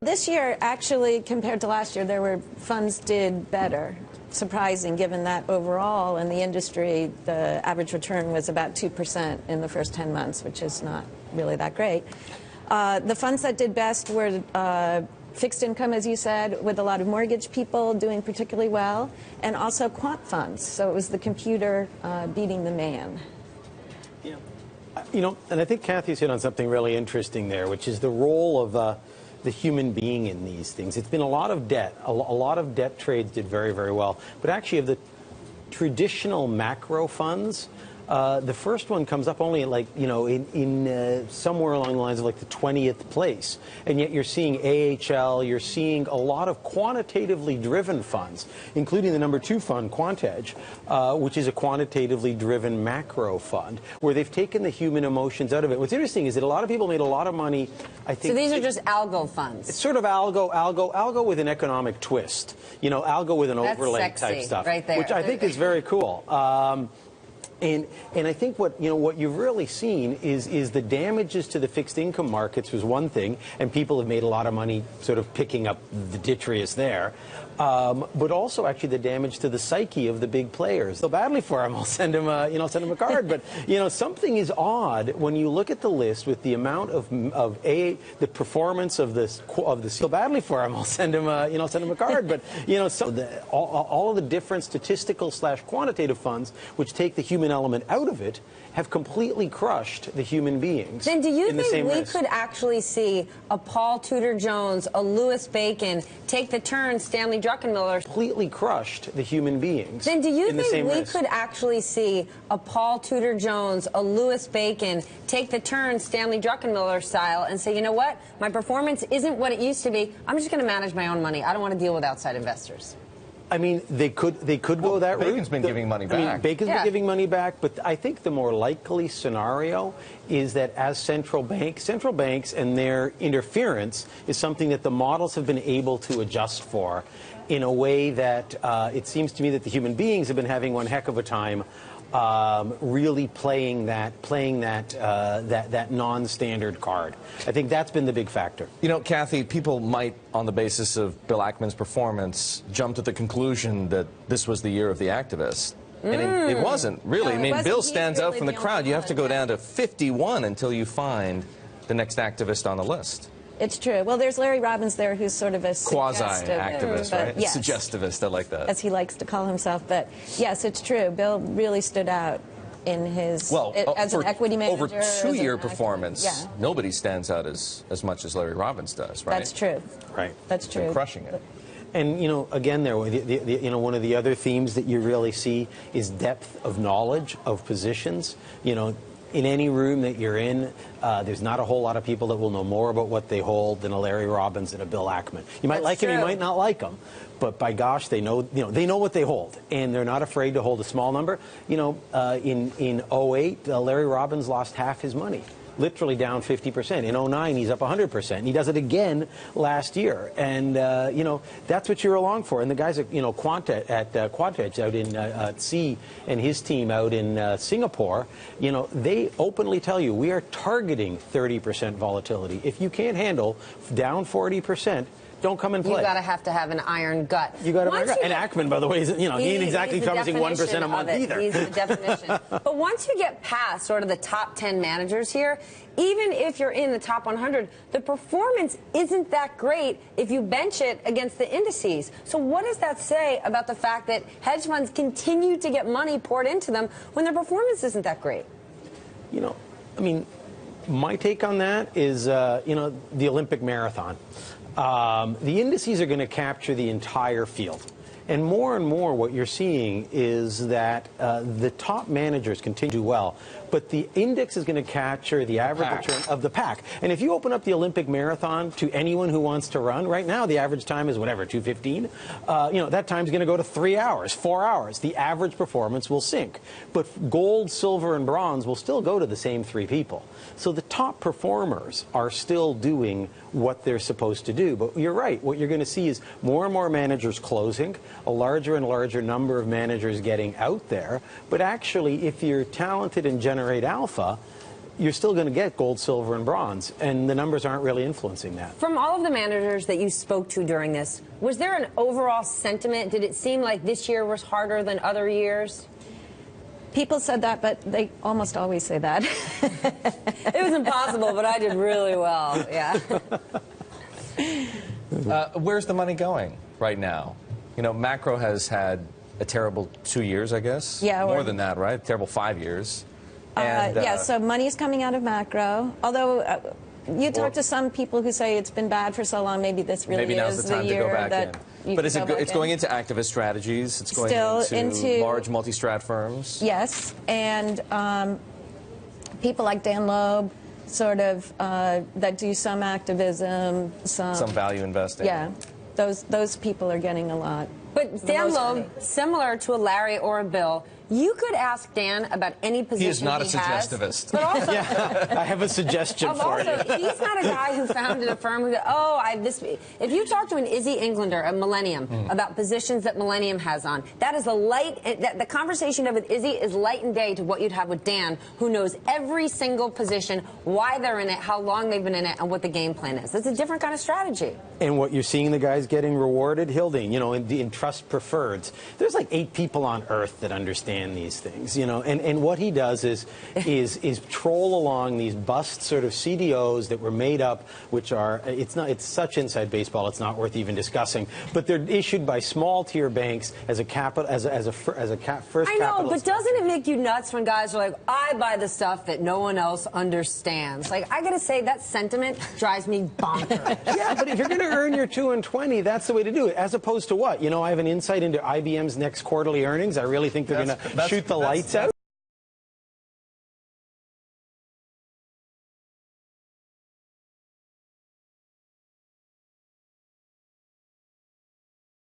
This year, actually, compared to last year, funds did better. Surprising, given that overall in the industry, the average return was about 2% in the first 10 months, which is not really that great. The funds that did best were fixed income, as you said, with a lot of mortgage people doing particularly well, and also quant funds. So it was the computer beating the man. Yeah. And I think Kathy's hit on something really interesting there, which is the role of the human being in these things. It's been a lot of debt. A lot of debt trades did very, very well. But actually, of the traditional macro funds, the first one comes up only at somewhere along the lines of like the 20th place. And yet you're seeing AHL, you're seeing a lot of quantitatively driven funds, including the number 2 fund, QuantEdge, which is a quantitatively driven macro fund, where they've taken the human emotions out of it. What's interesting is that a lot of people made a lot of money, I think. So these are just algo funds. It's sort of algo with an economic twist. Algo with an overlay type stuff. Right there. Which I think is very cool. And I think what you've really seen is the damages to the fixed income markets was one thing, and people have made a lot of money sort of picking up the detritus there, but also actually the damage to the psyche of the big players. So badly for him, I'll send him a card. But something is odd when you look at the list with the amount of the performance of this so badly for him, I'll send him a card. But all of the different statistical / quantitative funds which take the human element out of it have completely crushed the human beings. Then do you think we risk. could actually see a Paul Tudor Jones, a Louis Bacon take the turn Stanley Druckenmiller? Completely crushed the human beings. Then do you think we risk. could actually see a Paul Tudor Jones, a Louis Bacon take the turn Stanley Druckenmiller style and say, you know what, my performance isn't what it used to be. I'm just going to manage my own money. I don't want to deal with outside investors. I mean, they could go that route. Bacon's been giving money back. I mean, Bacon's been giving money back, but I think the more likely scenario is that as central banks and their interference is something that the models have been able to adjust for in a way that it seems to me that the human beings have been having one heck of a time really playing that non-standard card. I think that's been the big factor. Kathy, people might, on the basis of Bill Ackman's performance, jump to the conclusion that this was the year of the activist. And it wasn't, really. No, I mean, Bill stands out from the crowd. You have to go down to 51 until you find the next activist on the list. It's true. Well, there's Larry Robbins there, who's sort of a quasi-activist, right? Yes, Suggestivist, I like that. As he likes to call himself. But yes, it's true. Bill really stood out in his as an equity manager. Over 2-year performance, nobody stands out as much as Larry Robbins does, right? That's true. Right. That's true. Been crushing it. And again, one of the other themes that you really see is depth of knowledge of positions. In any room that you're in, there's not a whole lot of people that will know more about what they hold than a Larry Robbins and a Bill Ackman. You might like him, you might not like him, but by gosh, they know what they hold, and they're not afraid to hold a small number. In 08, Larry Robbins lost half his money. Literally down 50%. In 09, he's up 100%. He does it again last year. And, that's what you're along for. And the guys at, QuantEdge out in C and his team out in Singapore, they openly tell you, we are targeting 30% volatility. If you can't handle down 40%, don't come and play. You gotta have to have an iron gut. You gotta have an iron gut. And Ackman, by the way, he ain't exactly promising 1% a month either. He's the definition. But once you get past sort of the top 10 managers here, even if you're in the top 100, the performance isn't that great if you bench it against the indices. So what does that say about the fact that hedge funds continue to get money poured into them when their performance isn't that great? I mean, my take on that is, the Olympic marathon. The indices are going to capture the entire field. And more what you're seeing is that the top managers continue to do well, but the index is going to capture the average return of the pack. And if you open up the Olympic marathon to anyone who wants to run, right now the average time is whatever, 2:15. That time's going to go to 3 hours, 4 hours. The average performance will sink. But gold, silver, and bronze will still go to the same 3 people. So the top performers are still doing what they're supposed to do. But you're right. What you're going to see is more and more managers closing, a larger and larger number of managers getting out there. But actually, if you're talented and generate alpha, you're still going to get gold, silver, and bronze, and the numbers aren't really influencing that. From all of the managers that you spoke to during this, was there an overall sentiment? Did it seem like this year was harder than other years? People said that, but they almost always say that. It was impossible, but I did really well. Yeah. Where's the money going right now? You know, macro has had a terrible 2 years, I guess. Yeah, more than that, right? Terrible 5 years. And, yeah, so money is coming out of macro. Although you talk to some people who say it's been bad for so long, maybe this really maybe now's is the time year to go back that in. you But can is it go back it's in. going into activist strategies? It's going Still into large multi-strat firms? Yes, and people like Dan Loeb, sort of, that do some activism, Some value investing. Yeah, those people are getting a lot. But Dan Loeb, similar to a Larry or a Bill, you could ask Dan about any position He is not a has, suggestivist. But also, I have a suggestion for you. he's not a guy who founded a firm who, if you talk to an Izzy Englander at Millennium about positions that Millennium has on, that is the conversation you have with Izzy is light and day to what you'd have with Dan, who knows every single position, why they're in it, how long they've been in it, and what the game plan is. It's a different kind of strategy. And what you're seeing the guys getting rewarded, Hilding, you know, in trust preferreds, there's like 8 people on earth that understand these things, you know, and what he does is troll along these bust sort of CDOs that were made up, which are, it's such inside baseball, it's not worth even discussing, but they're issued by small tier banks as a capital, as a first. I know, but doesn't it make you nuts when guys are like, I buy the stuff that no one else understands? Like, I gotta say, that sentiment drives me bonkers. Yeah, but if you're going to earn your 2 and 20, that's the way to do it. As opposed to what? You know, I have an insight into IBM's next quarterly earnings. I really think they're going to shoot the lights out.